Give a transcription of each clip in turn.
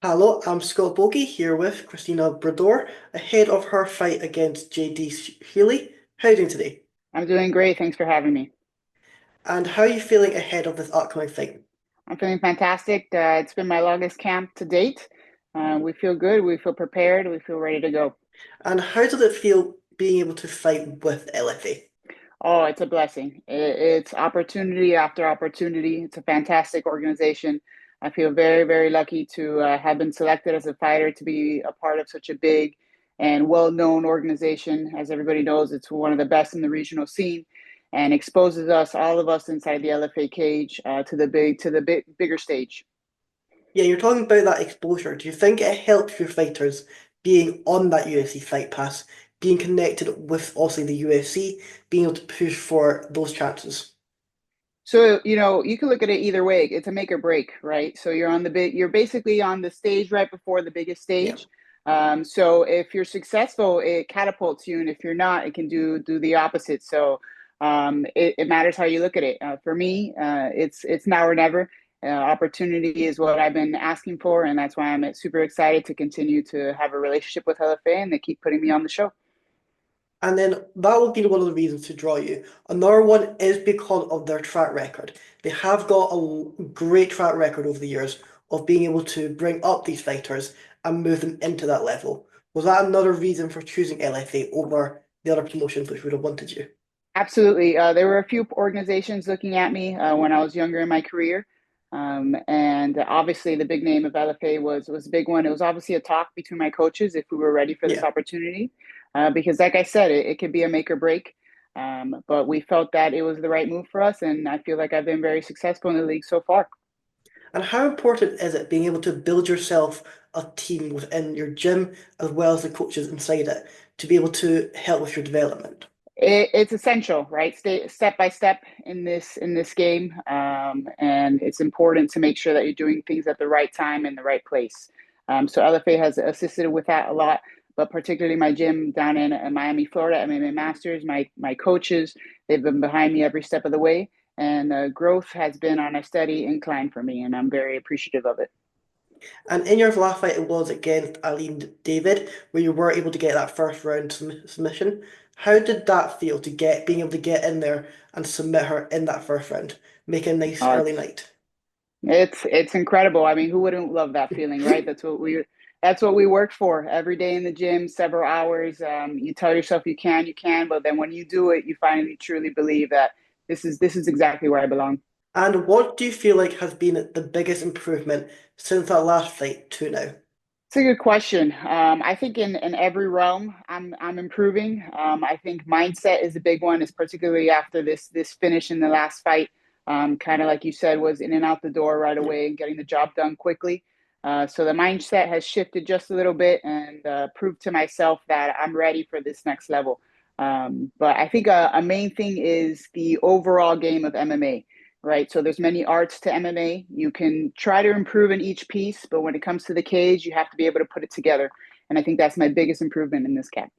Hello, I'm Scott Bogey here with Cristina Brador ahead of her fight against Jayde Sheeley. How are you doing today? I'm doing great. Thanks for having me. And how are you feeling ahead of this upcoming fight? I'm feeling fantastic. It's been my longest camp to date. We feel good. We feel prepared. We feel ready to go. And how does it feel being able to fight with LFA? Oh, it's a blessing. It's opportunity after opportunity. It's a fantastic organization. I feel very, very lucky to have been selected as a fighter to be a part of such a big and well-known organization. As everybody knows, it's one of the best in the regional scene and exposes us, all of us inside the LFA cage, to the bigger stage. Yeah, you're talking about that exposure. Do you think it helps your fighters being on that UFC Fight Pass, being connected with obviously the UFC, being able to push for those chances? So, you can look at it either way. It's a make or break, right? So you're basically on the stage right before the biggest Yeah. stage. So if you're successful, it catapults you, and if you're not, it can do the opposite. So it matters how you look at it. For me, it's now or never. Opportunity is what I've been asking for, and that's why I'm super excited to continue to have a relationship with LFA, and they keep putting me on the show. And then that would be one of the reasons to draw you. Another one is because of their track record. They have got a great track record over the years of being able to bring up these fighters and move them into that level. Was that another reason for choosing LFA over the other promotions which would have wanted you? Absolutely. There were a few organizations looking at me when I was younger in my career. And obviously, the big name of LFA was a big one. It was obviously a talk between my coaches if we were ready for this Yeah. opportunity, because, like I said, it could be a make or break. But we felt that it was the right move for us, and I feel like I've been very successful in the league so far. And how important is it being able to build yourself a team within your gym as well as the coaches inside it to be able to help with your development? It's essential, right? Stay step by step in this game, and it's important to make sure that you're doing things at the right time in the right place. So LFA has assisted with that a lot, but particularly my gym down in Miami, Florida, MMA Masters, my coaches, they've been behind me every step of the way, and growth has been on a steady incline for me, and I'm very appreciative of it. And in your last fight, it was against Aline David, where you were able to get that first round submission. How did that feel to get being able to get in there and submit her in that first round, make a nice Uh, early it's night? it's incredible. I mean, who wouldn't love that feeling, right? That's what we work for every day in the gym, several hours. You tell yourself you can, but then when you do it, you finally truly believe that this is exactly where I belong. And what do you feel like has been the biggest improvement since that last fight to now? It's a good question. I think in every realm, I'm improving. I think mindset is a big one, is particularly after this finish in the last fight. Kind of like you said, was in and out the door right Yeah. away and getting the job done quickly. So the mindset has shifted just a little bit and proved to myself that I'm ready for this next level. But I think a main thing is the overall game of MMA, right? So there's many arts to MMA. You can try to improve in each piece, but when it comes to the cage, you have to be able to put it together. And I think that's my biggest improvement in this camp.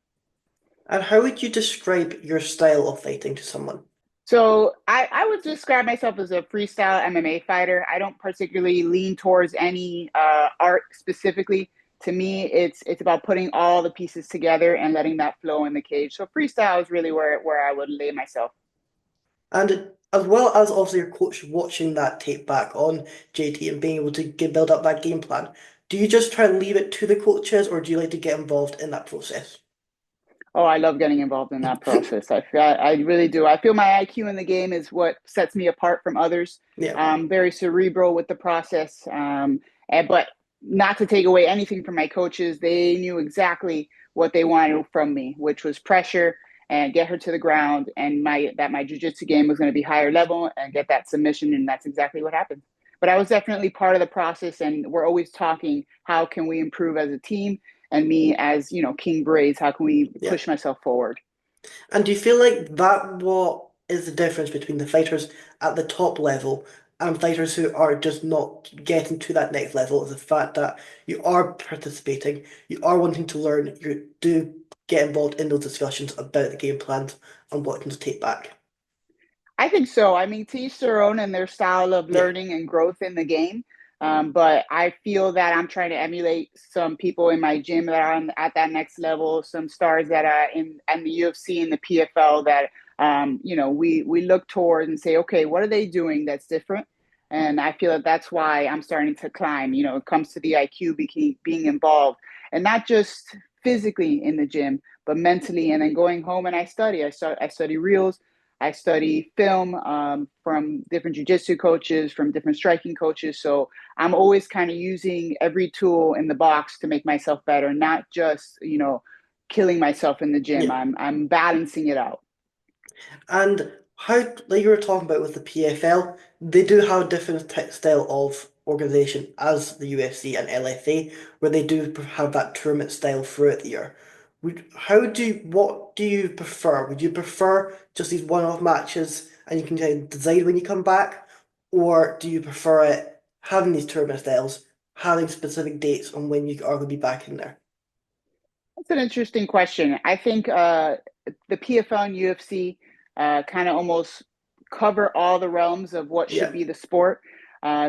And how would you describe your style of fighting to someone? So I would describe myself as a freestyle MMA fighter. I don't particularly lean towards any art specifically. To me, it's about putting all the pieces together and letting that flow in the cage. So freestyle is really where I would lay myself. And as well as obviously your coach watching that tape back on JT and being able to build up that game plan, do you just try and leave it to the coaches or do you like to get involved in that process? Oh, I love getting involved in that process. I really do. I feel my IQ in the game is what sets me apart from others. Yeah. Very cerebral with the process, but not to take away anything from my coaches. They knew exactly what they wanted from me, which was pressure and get her to the ground, and my jujitsu game was going to be higher level and get that submission, and that's exactly what happened. But I was definitely part of the process, and we're always talking how can we improve as a team, and me as King Braids, how can we Yeah. push myself forward? And do you feel like that what is the difference between the fighters at the top level and fighters who are just not getting to that next level is the fact that you are participating, you are wanting to learn, you do get involved in those discussions about the game plans and what to take back. I think so. I mean, to each their own and their style of Yeah. learning and growth in the game. But I feel that I'm trying to emulate some people in my gym that are at that next level, some stars that are in the UFC and the PFL that we look towards and say, okay, what are they doing that's different? And I feel that that's why I'm starting to climb. It comes to the IQ being involved, and not just physically in the gym, but mentally. And then going home and I study. I study reels. I study film from different jiu-jitsu coaches, from different striking coaches. So I'm always kind of using every tool in the box to make myself better, not just, killing myself in the gym. Yeah. I'm balancing it out. And how, like you were talking about with the PFL, they do have a different style of organization as the UFC and LFA, where they do have that tournament style throughout the year. What do you prefer? Would you prefer just these one-off matches and you can kind of decide when you come back, or do you prefer it having these tournament styles, having specific dates on when you are going to be back in there? That's an interesting question. I think the PFL and UFC kind of almost cover all the realms of what should Yeah, be the sport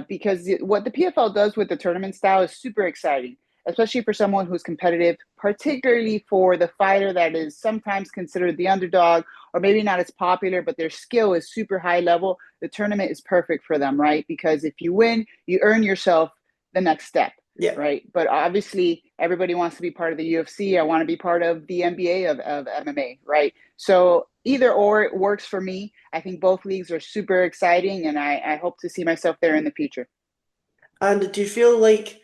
because what the PFL does with the tournament style is super exciting, especially for someone who's competitive, particularly for the fighter that is sometimes considered the underdog or maybe not as popular, but their skill is super high level. The tournament is perfect for them, right? Because if you win, you earn yourself the next step, yeah. right? But obviously, everybody wants to be part of the UFC. I want to be part of the NBA of MMA, right? So either or, it works for me. I think both leagues are super exciting, and I hope to see myself there in the future. And do you feel like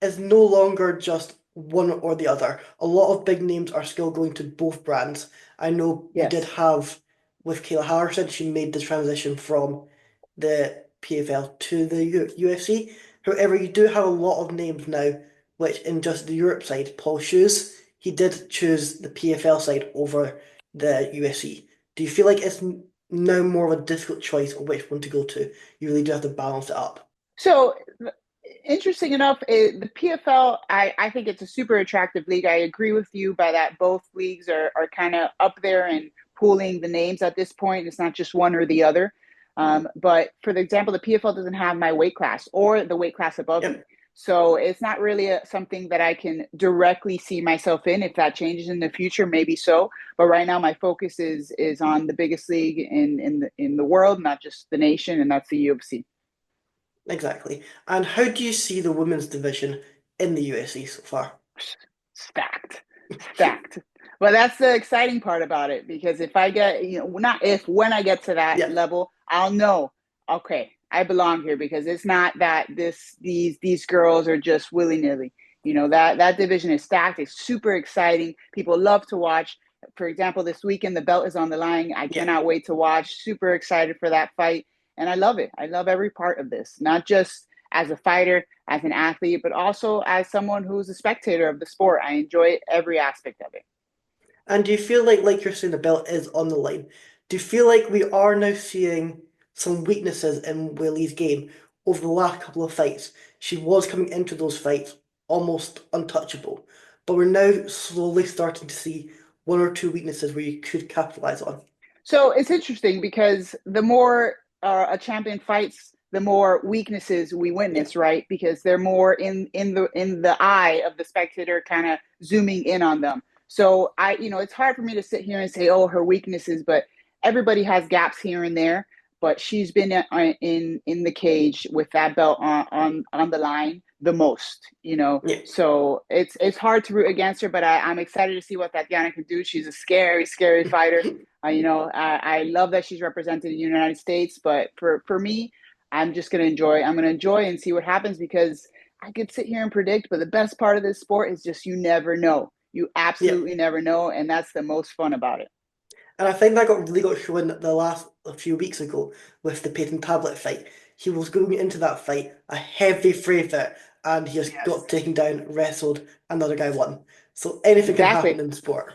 is no longer just one or the other? A lot of big names are still going to both brands. I know you did Yes. have with Kayla Harrison, she made the transition from the PFL to the UFC. However, you do have a lot of names now, which in just the Europe side, Paul Shoes, he did choose the PFL side over the UFC. Do you feel like it's now more of a difficult choice of which one to go to? You really do have to balance it up. So interesting enough, the PFL, I think it's a super attractive league. I agree with you by that both leagues are kind of up there and pooling the names at this point. It's not just one or the other. But for the example, the PFL doesn't have my weight class or the weight class above me. Yep. So it's not really something that I can directly see myself in. If that changes in the future, maybe so. But right now, my focus is on the biggest league in the world, not just the nation, and that's the UFC. Exactly. And how do you see the women's division in the UFC so far? Stacked, stacked. But that's the exciting part about it because if I get, not if, when I get to that Yeah, level, I'll know, okay, I belong here because it's not that these girls are just willy-nilly. That division is stacked. It's super exciting. People love to watch. For example, this weekend the belt is on the line. I yeah. cannot wait to watch. Super excited for that fight. And I love it. I love every part of this, not just as a fighter, as an athlete, but also as someone who's a spectator of the sport. I enjoy every aspect of it. And do you feel like you're saying the belt is on the line? Do you feel like we are now seeing some weaknesses in Willie's game over the last couple of fights? She was coming into those fights almost untouchable, but we're now slowly starting to see one or two weaknesses where you could capitalize on. So it's interesting because the more a champion fights, the more weaknesses we Yeah, witness, right? Because they're more in the eye of the spectator, kind of zooming in on them. So it's hard for me to sit here and say, oh, her weaknesses, but everybody has gaps here and there. But she's been in the cage with that belt on the line the most, yeah. So it's hard to root against her, but I'm excited to see what Tatiana can do. She's a scary, scary fighter. I love that she's represented the United States, but for me, I'm just gonna enjoy. I'm gonna enjoy and see what happens because I could sit here and predict, but the best part of this sport is just you never know. You Yeah. absolutely never know, and that's the most fun about it. And I think that got shown the last a few weeks ago with the Peyton Tablet fight. He was going into that fight a heavy favorite, and he just Yes, got taken down, wrestled, another guy won. So anything can happen exactly. in sport.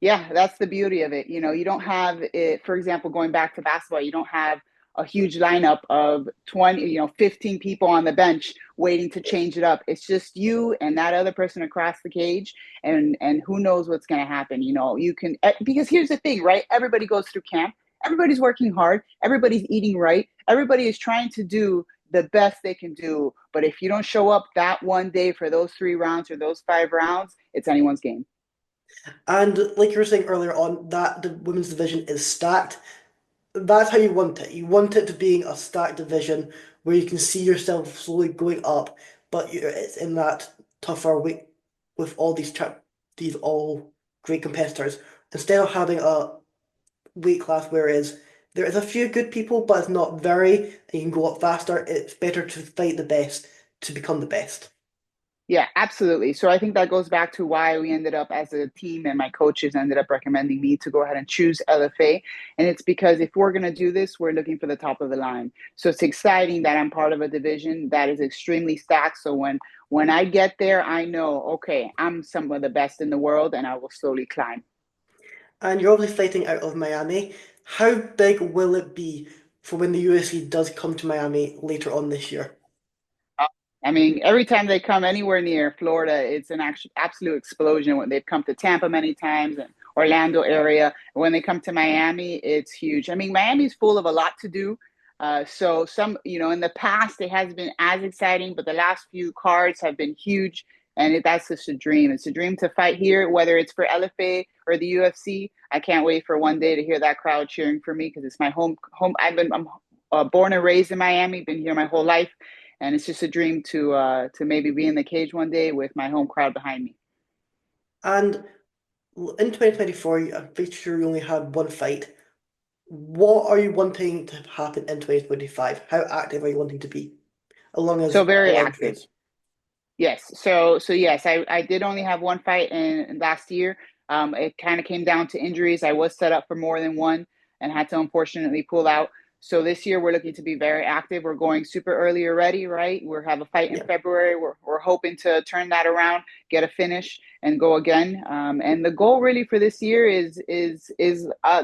Yeah, that's the beauty of it. You don't have it, for example, going back to basketball, you don't have a huge lineup of 20, 15 people on the bench waiting to change it up. It's just you and that other person across the cage and who knows what's going to happen. You can because here's the thing, right? Everybody goes through camp. Everybody's working hard. Everybody's eating right. Everybody is trying to do the best they can do. But if you don't show up that one day for those 3 rounds or those 5 rounds, it's anyone's game. And like you were saying earlier on, that the women's division is stacked. That's how you want it. You want it to being a stacked division where you can see yourself slowly going up, but it's in that tougher weight with all these all great competitors. Instead of having a weight class whereas there is a few good people, but it's not very, and you can go up faster. It's better to fight the best to become the best. Yeah, absolutely. So I think that goes back to why we ended up as a team and my coaches ended up recommending me to go ahead and choose LFA. And it's because if we're going to do this, we're looking for the top of the line. So it's exciting that I'm part of a division that is extremely stacked. So when I get there, I know, okay, I'm some of the best in the world and I will slowly climb. And you're obviously fighting out of Miami. How big will it be for when the UFC does come to Miami later on this year? I mean, every time they come anywhere near Florida, it's an absolute explosion. When they've come to Tampa many times and Orlando area, when they come to Miami, it's huge. I mean, Miami's full of a lot to do. So in the past, it has been as exciting, but the last few cards have been huge, and that's just a dream. It's a dream to fight here, whether it's for LFA or the UFC. I can't wait for one day to hear that crowd cheering for me because it's my home. I'm born and raised in Miami, been here my whole life, and it's just a dream to maybe be in the cage one day with my home crowd behind me. And in 2024, I'm pretty sure you only had one fight. What are you wanting to happen in 2025? How active are you wanting to be, along So as very around active. trades? Yes. So yes, I did only have one fight in last year. It kind of came down to injuries. I was set up for more than one and had to unfortunately pull out. So this year we're looking to be very active. We're going super early already, right? We have a fight in Yeah. February. We're hoping to turn that around, get a finish, and go again. And the goal really for this year is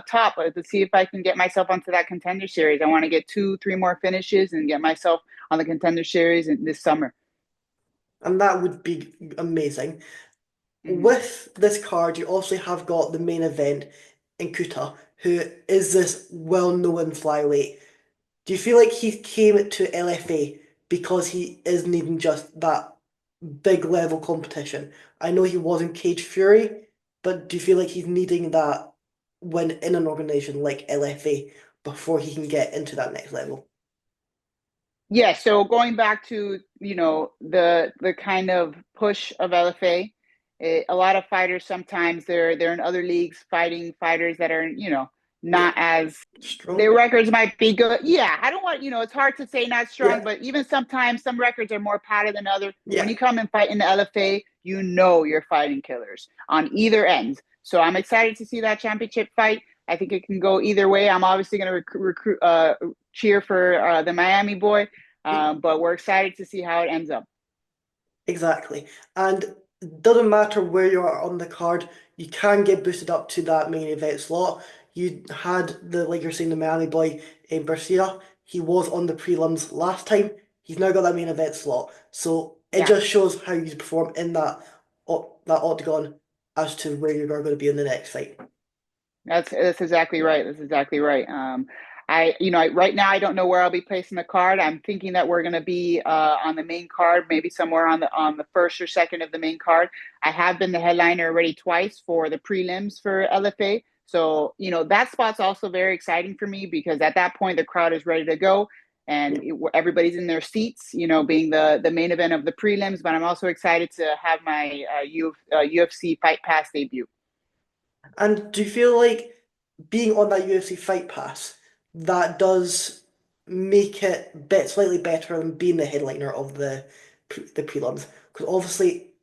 top to see if I can get myself onto that contender series. I want to get 2, 3 more finishes and get myself on the contender series this summer. And that would be amazing. Mhm. With this card, you also have got the main event in Kuta, who is this well-known flyweight. Do you feel like he came to LFA because he is needing just that big level competition? I know he was in Cage Fury, but do you feel like he's needing that when in an organization like LFA before he can get into that next level? Yeah, so going back to, the kind of push of LFA, a lot of fighters sometimes they're in other leagues fighting fighters that are, Yeah, not as their strong. records might be good. Yeah, I don't want, it's hard to say not strong, Yeah, but even sometimes some records are more padded than others. When yeah, you come and fight in the LFA, you know you're fighting killers on either end. So I'm excited to see that championship fight. I think it can go either way. I'm obviously going to cheer for the Miami boy, but we're excited to see how it ends up. exactly. And it doesn't matter where you are on the card, you can get boosted up to that main event slot. You had like you're saying, the Miami boy in Garcia. He was on the prelims last time. He's now got that main event slot. So it Yeah, just shows how you perform in that octagon as to where you're going to be in the next fight. that's exactly right. That's exactly right. Right now I don't know where I'll be placing the card. I'm thinking that we're going to be on the main card, maybe somewhere on the first or second of the main card. I have been the headliner already twice for the prelims for LFA. So, that spot's also very exciting for me because at that point the crowd is ready to go and everybody's in their seats, being the main event of the prelims. But I'm also excited to have my UFC Fight Pass debut. And do you feel like being on that UFC Fight Pass, that does make it slightly better than being the headliner of the prelims? Because obviously,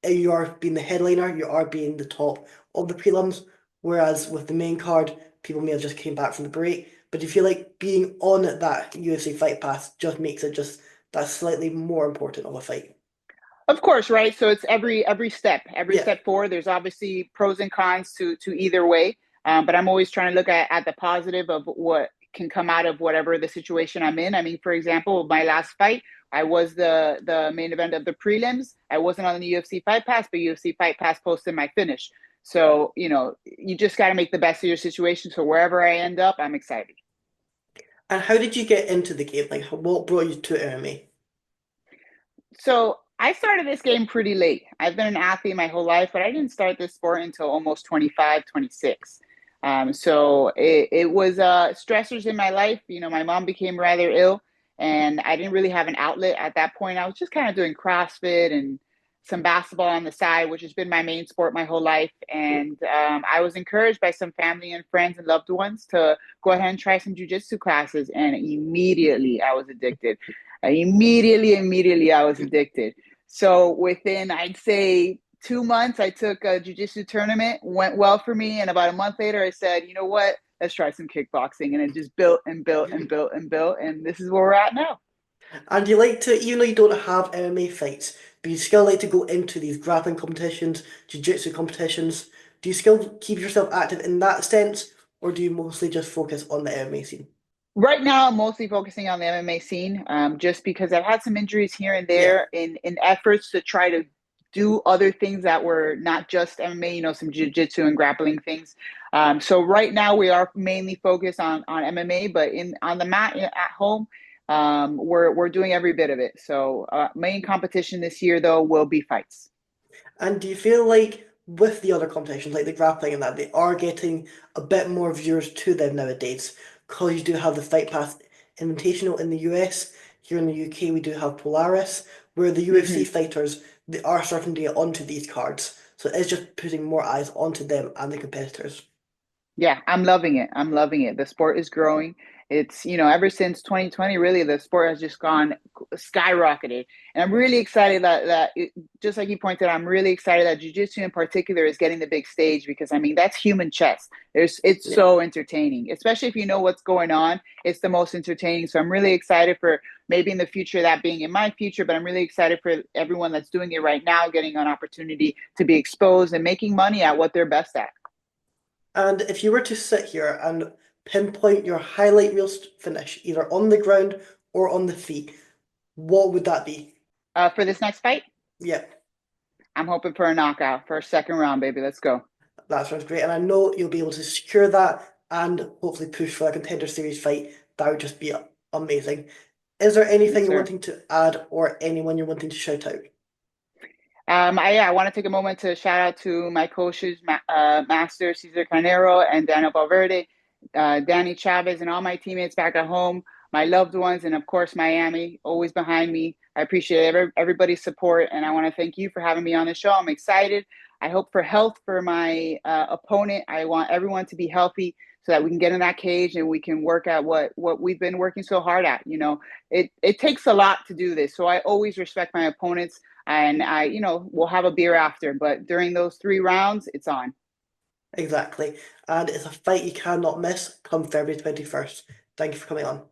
you are being the headliner, you are being the top of the prelims, whereas with the main card, people may have just came back from the break. But do you feel like being on that UFC Fight Pass just makes it just that slightly more important of a fight? Of course, right? So it's every Yeah, step forward. There's obviously pros and cons to either way, but I'm always trying to look at the positive of what can come out of whatever the situation I'm in. I mean, for example, my last fight, I was the main event of the prelims. I wasn't on the UFC Fight Pass, but UFC Fight Pass posted my finish. So you just got to make the best of your situation. So wherever I end up, I'm excited. And how did you get into the game? Like, what brought you to MMA? So I started this game pretty late. I've been an athlete my whole life, but I didn't start this sport until almost 25, 26. So it was stressors in my life. You know, my mom became rather ill, and I didn't really have an outlet at that point. I was just kind of doing CrossFit and some basketball on the side, which has been my main sport my whole life. And I was encouraged by some family and friends and loved ones to go ahead and try some jujitsu classes, and immediately I was addicted. Immediately, I was addicted. So within, I'd say, 2 months, I took a jujitsu tournament, went well for me, and about a month later, I said, you know what? Let's try some kickboxing, and it just built and built and built and built, and this is where we're at now. And you like to, even though you don't have MMA fights, but you still like to go into these grappling competitions, jiu-jitsu competitions. Do you still keep yourself active in that sense, or do you mostly just focus on the MMA scene? Right now, I'm mostly focusing on the MMA scene, just because I've had some injuries here and Yeah. there in efforts to try to do other things that were not just MMA, you know, some jiu-jitsu and grappling things. So right now we are mainly focused on MMA, but in on the mat at home, we're doing every bit of it. So main competition this year though will be fights. And do you feel like with the other competitions, like the grappling and that, they are getting a bit more viewers to them nowadays? Because you do have the Fight Pass Invitational in the US. Here in the UK, we do have Polaris, where the UFC Mhm. fighters, they are starting to get onto these cards. So it's just putting more eyes onto them and the competitors. Yeah, I'm loving it. I'm loving it. The sport is growing. It's, you know, ever since 2020, really, the sport has just gone skyrocketed. And I'm really excited just like you pointed out, I'm really excited that jiu-jitsu in particular is getting the big stage because I mean, that's human chess. It's Yeah, so entertaining, especially if you know what's going on. It's the most entertaining. So I'm really excited for maybe in the future that being in my future, but I'm really excited for everyone that's doing it right now, getting an opportunity to be exposed and making money at what they're best at. and if you were to sit here and pinpoint your highlight reel finish, either on the ground or on the feet, what would that be? For this next fight, Yeah, I'm hoping for a knockout for a second round, baby. Let's go. that sounds great. And I know you'll be able to secure that and hopefully push for a contender series fight. That would just be amazing. Is there anything Yes, you're sir. wanting to add or anyone you're wanting to shout out? I want to take a moment to shout out to my coaches, Master Cesar Carnero and Daniel Valverde, Danny Chavez, and all my teammates back at home, my loved ones, and of course, Miami, always behind me. I appreciate everybody's support, and I want to thank you for having me on the show. I'm excited. I hope for health for my opponent. I want everyone to be healthy so that we can get in that cage and we can work at what we've been working so hard at. You know, it takes a lot to do this, so I always respect my opponents and we'll have a beer after. But during those 3 rounds, it's on. Exactly. And it's a fight you cannot miss come February 21st. Thank you for coming on.